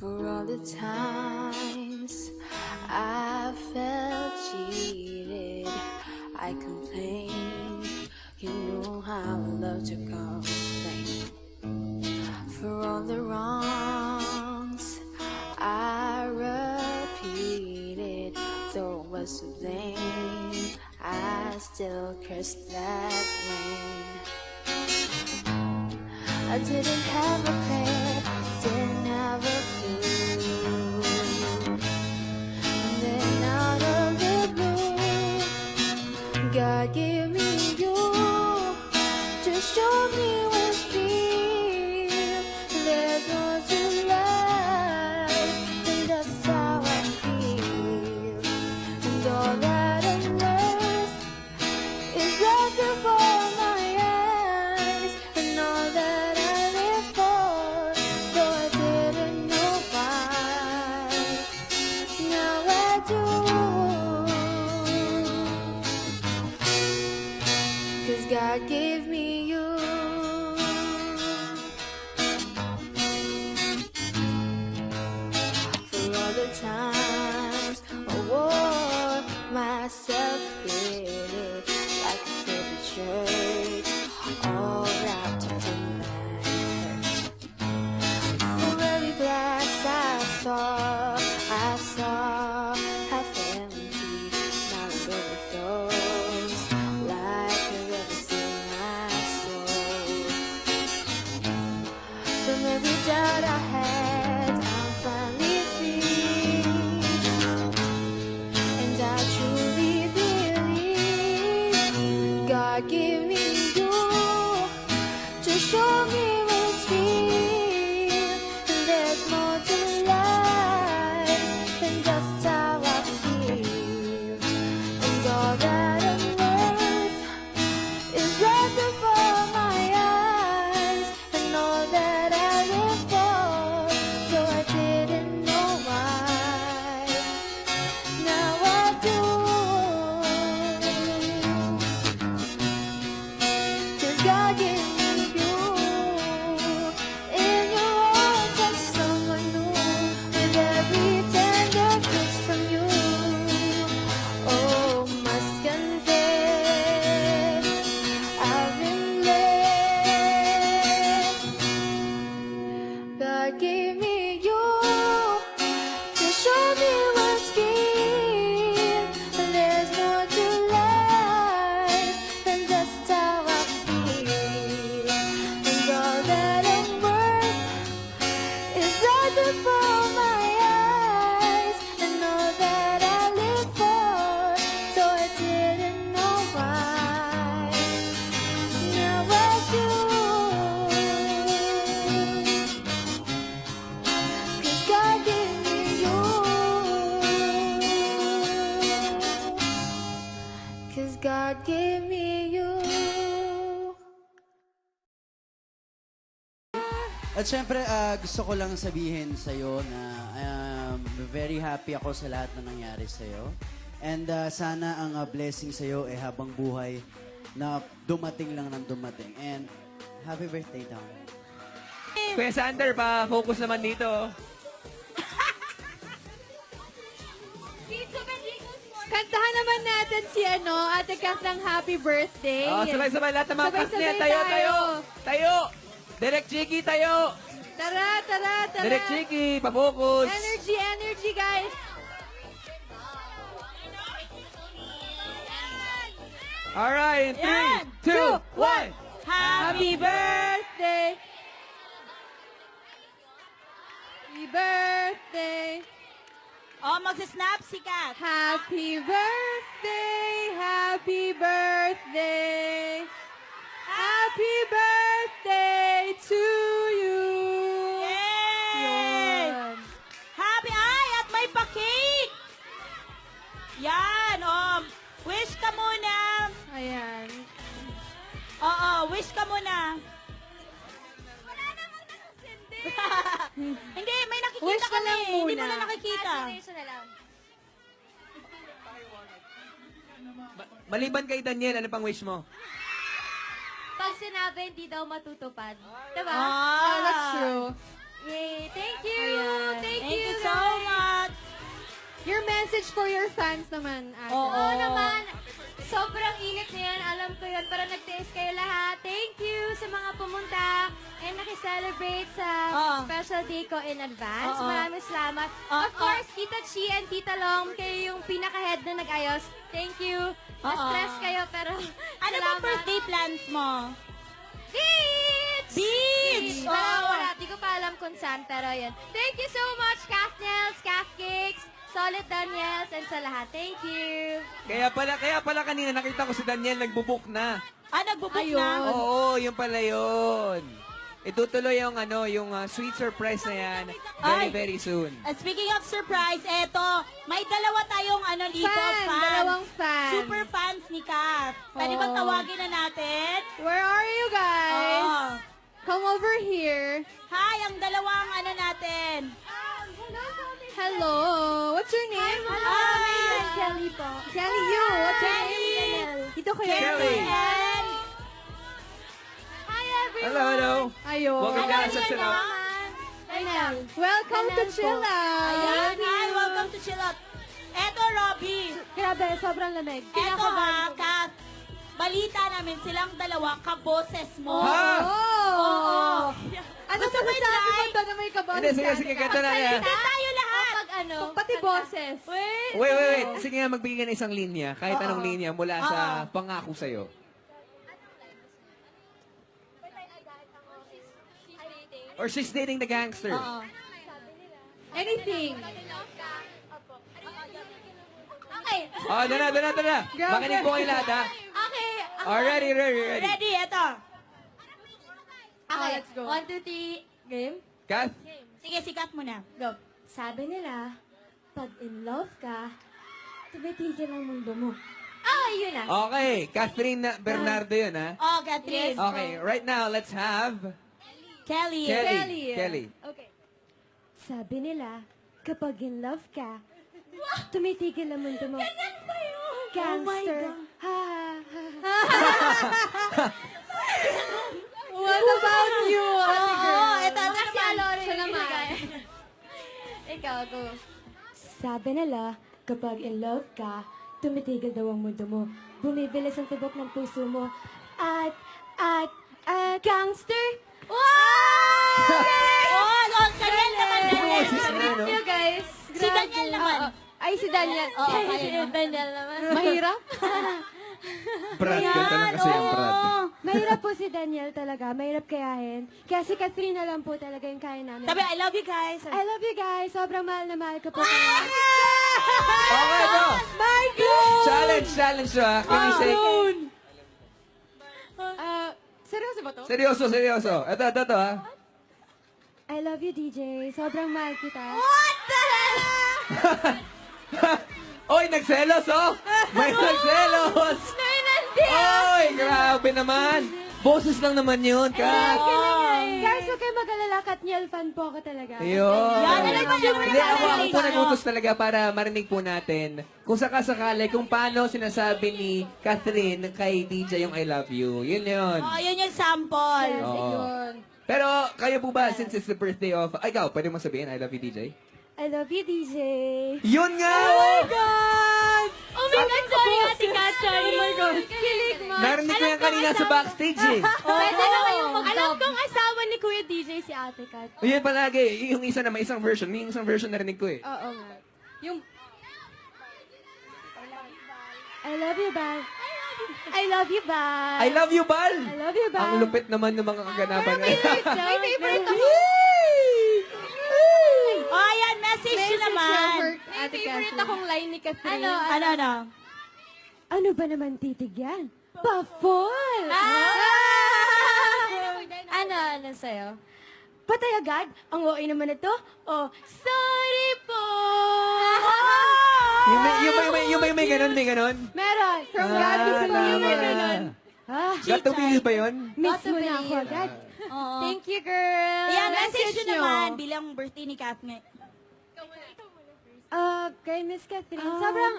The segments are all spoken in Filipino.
For all the times I felt cheated, I complained. You know how I love to complain. For all the wrongs I repeated, though it was to blame, I still cursed that rain. I didn't have a plan, didn't have a clue. And then out of the blue, God gave me you to show me what's real. There's more to life, and that's how I feel. And all that I'm worth is right before my eyes, and all that I live for, though I didn't know why. Now I do, 'cause God gave me you. For all the times I wore myself in like a favorite shirt, all wrapped up in my hurt. For every glass I saw half empty, now it overflows like a river in my soul. From every doubt I had, I'm finally free, and I truly believe God gave me you to show me what's real. And there's more to life than just how I feel. And all that I'm worth is right before my eyes, and all that I live for, though I didn't know why. Now I do, 'cause God gave me you. In your arms I'm someone new, with every tender kiss from you. Oh, must confess, I've been blessed. God gave me you to show me what's real. And there's more to life than just how I feel. And all that I'm worth is right before my eyes, and all that I live for, so I didn't know why. Now I do, 'cause God gave me you. 'Cause God gave me you. At syempre, gusto ko lang sabihin sa'yo na very happy ako sa lahat na nangyari sa'yo. And sana ang blessing sa'yo ay habang buhay na dumating lang ng dumating. And happy birthday, Tom. Kuya Sander, pa-focus naman dito. Kantahan naman natin si Ate Kath ng happy birthday. Oh, sabay-sabay lahat ng mga Sabay-sabay kasnet. Tayo, tayo. tayo. Tayo. Direk Chiki, tayo. Tara, tara, tara. Direk Chiki, pa-focus. Energy, energy, guys. Alright, 3, 2, 1. Happy birthday. Happy birthday. Oh, magsasnap si Kat. Happy birthday. Happy birthday. Happy birthday to you. Yay! Yun. Happy, ay, at may pa-cake. Yan, wish ka muna. Ayan. Oo, wish ka muna. Wala namang nakasindi. Hindi, may nakikita Wish ka kami. lang muna. Hindi mo na nakikita. Maliban kay Daniel, ano pang wish mo? Pag sinabi, hindi daw matutupad. Diba? Ah. That's true. Yay! Thank you! Ayan. Thank Thank you so much. Your message for your fans naman, ate. Oo. naman, sobrang init ngayon. Alam ko yun. Pero nagtiis kayo lahat. Thank you sa mga pumunta and nakiselebrate sa special day ko in advance. Oo. Maraming salamat. Oo. Of course, Tita Chi and Tita Long, kayo yung pinaka-head na nag-ayos. Thank you. Na-stress kayo, pero Ano ba birthday plans mo? Beach! Beach! Wala. Di ko pa alam kung saan, pero yun. Thank you so much, Calf Nails, Calf Cakes, Solid Daniels, and sa lahat. Thank you. Kaya pala kanina nakita ko si Daniel nagbubuk na. Nagbubuk Ayun. na? Oo, yun pala yun. Itutuloy yung sweet surprise na yan very, Ay. very soon. Speaking of surprise, eto, may dalawa tayong dito, fans. Dalawang fans. Super fans ni Kat. Pwede bang Oo. tawagin na natin? Where are you guys? Oo. Come over here. Hi, ang dalawang natin. Hello. What's your name? Hi. Kelly po. Kelly, you. What's your Kelly. name? Dito kayo. Kelly. And, Hi, everyone. Hello, hello. Ayun. Welcome hello, ka sa sila. Daniel. Welcome to Hello po. Chilla. ayan, hi, welcome to Chill Out. Eto, Robby. Grabe, sobrang lamig. Eto Kat. Balita namin silang dalawa, kaboses mo. Ha? Oh. Ano Gusto sa mo masabi mo i-try? doon na may kaboses? Hindi, sige, ganito na yan. Hindi tayo lahat. Pag ano? Pati boses. Wait. Sige nga, magbigay ka ng isang linya, kahit anong linya mula sa pangako sa'yo. Or she's dating the gangster. Anything. Okay. Oh, doon na. Makinig po kayo lahat, ha? Okay. Ready. Ready, eto. Okay. let's go. 1, 2, 3. Game? Kath? Sige, sikat mo na. Go. Sabi nila, pag in love ka, tumitigil ang mundo mo. Yun na. Okay, Catherine Bernardo yun, ha? Oh, Catherine. Okay, right now, let's have Kelly. Kelly. Okay. Sabi nila, kapag in love ka, tumitigil ang mundo mo. Ganyan ba yun? Gangster. Ha, ha, ha. What about you, ate girl? Oo, eto Kasi naman. Alore Siya yung naman. binigay. Ikaw, go. Sabi nila, kapag in love ka, tumitigil daw ang mundo mo. Bumibilis ang tibok ng puso mo. At, gangster! Wow! Oh, Daniel naman. Daniel. Ano? You guys. Si Daniel naman. Ay, si Daniel. Oo, Si kayo naman. Daniel naman. Mahirap? Brad, ganito lang kasi yung Brad. Mahirap po si Daniel talaga. Mahirap kayahin. Kaya si Catherine na lang po talaga yung kaya namin. Sabi, I love you guys. I love you guys. Sobrang mahal na mahal ko po kayo. Okay, go! My God! Challenge to, ha? Can you say? Seryoso ba to? Seryoso. Ito, ha? I love you, DJ. Sobrang mahal kita. What the hell? Oy, nagselos, oh! May nagselos! Oy, grabe naman! Boses lang naman yun, Kat! Guys, huwag kayo mag-alala. Katniel fan po ako talaga. Ayun. Yan, ano ba yung Hindi, ako po realization? nagutos talaga para marinig po natin kung sakasakali kung paano sinasabi ni Catherine kay DJ yung I love you. Yun yun. Oh, yun yung sample. Yes, Oo. yun. Pero kayo po ba, since it's the birthday of... Ay, ikaw, pwede mo sabihin, I love you, DJ? I love you, DJ. Yun nga! God! Oh my God, sorry, Ate Kat. Sorry. Oh my God. Kilig mo. Narinig ko yan kanina sa backstage eh. Pwede na kayong mag-dub. Alam kong asawa ni Kuya DJ si Ate Kat. Yun palagi, yung isa na may isang version. May isang version narinig ko eh. Oo nga. Yung, I love you, Bal. I love you, Bal. I love you, Bal! I love you, Bal. Ang lupit naman ng mga kaganapan. May favorite ako. Oh, ayan, message nyo naman. may favorite akong line ni Catherine. Ano? Ano ba naman titig yan? Pa-fall! Ano sa'yo? Patay agad? Ang OA naman ito? Oh, sorry po! Yung may ganun, may ganun. Meron! From God, gusto mo yung may ganun. Got to feel ba yun? Miss mo na ako agad. Oo. Thank you, girl! Ayan, message nyo nyo. naman bilang birthday ni Kat ngayon. Kay Miss Catherine, sobrang...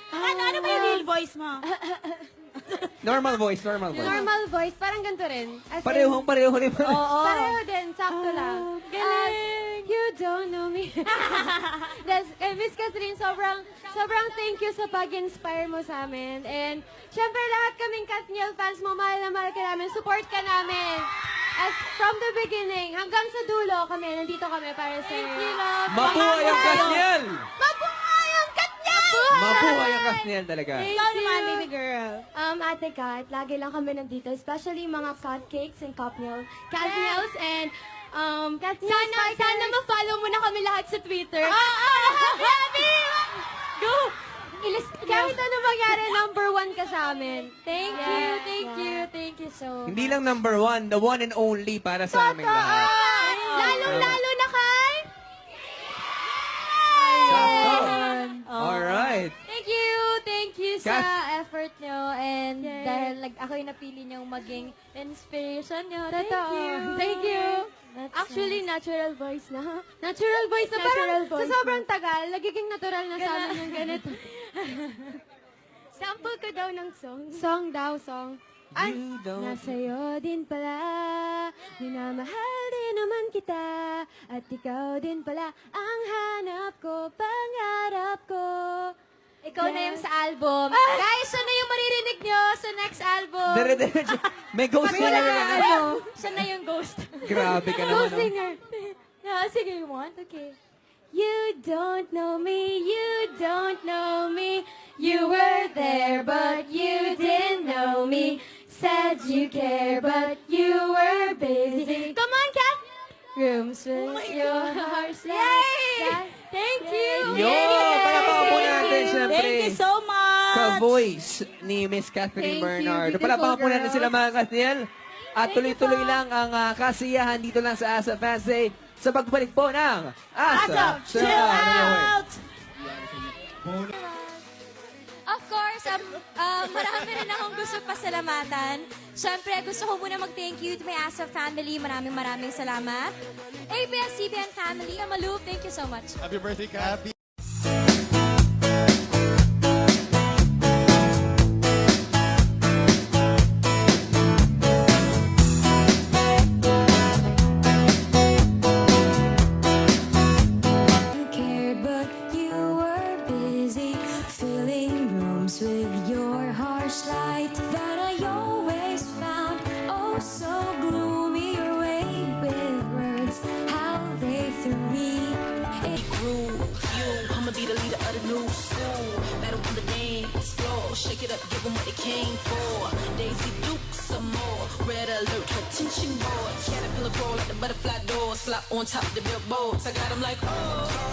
Ano ba yung real voice mo? Normal voice. Normal voice, parang ganito rin. As in, Pareho rin. Oo. Pareho din, sakto lang. Galing! You don't know me. Miss Catherine, sobrang thank you sa pag-inspire mo sa amin. And syempre lahat kaming Kathniel fans mo, mahal na mahal ka namin, support ka namin. As from the beginning, hanggang sa dulo kami, nandito kami para sa iyo. Mabuhay ang Kathniel! Mabuhay ang Kathniel! Mabuhay ang Kathniel talaga. Ikaw naman, baby girl. Ate Kat, lagi lang kami nandito, especially mga cupcakes and Kathniels and sana ma-follow mo na kami lahat sa Twitter. Go! Kahit ano mangyari, #1 ka sa amin. Thank you so much. Hindi lang number 1, the one and only para sa aming lahat. Lalong-lalo na kay... Sakto. Alright. Thank you sa Kat- effort nyo and dahil ako yung napili nyong maging inspiration nyo. Thank you. Actually, natural voice na. Natural voice na. Parang sa sobrang tagal, nagiging natural na sa amin yung ganito. Sample ko daw ng song. Song. Ay, You don't- nasa'yo din pala, minamahal din naman kita, at ikaw din pala ang hanap ko, pangarap ko. Ikaw na yung sa album. Guys, siya na yung maririnig nyo sa next album. Dire-diretso. May ghost Pag na wala lang. ka, ano, siya na yung ghost. Grabe ka naman. Ghost no? singer. Sige, you want? Okay. You don't know me, you don't know me. You were there, but you didn't know me. Said you care, but you were busy. Come on, Kat! Rooms with your heart. Yay! Thank you! Yo! Palakpakan po natin, syempre. Thank you so much. Ka-voice ni Miss Catherine Thank you, Bernardo. beautiful Palakpakan po natin girls. sila mga Kathniel. At tuloy-tuloy lang ang kasiyahan dito lang sa Asa Fans Day sa pagbalik po ng Asa Chill out! Of course, marami rin akong gusto pasalamatan. Siyempre, gusto ko muna mag-thank you to my ASA family. Maraming salamat. ABS-CBN family, Amalu, thank you so much. Happy birthday, Kat. You cared, but you were busy filling rooms with your harsh light that I always found oh so gloomy. Your way with words, how they threw me. It grew. I'ma be the leader of the new school. Battle on the dance floor. Shake it up, give them what they came for. Daisy Duke some more. Red alert, attention boards. Caterpillar crawl like the butterfly doors. Slap on top of the billboards. I got them like, oh.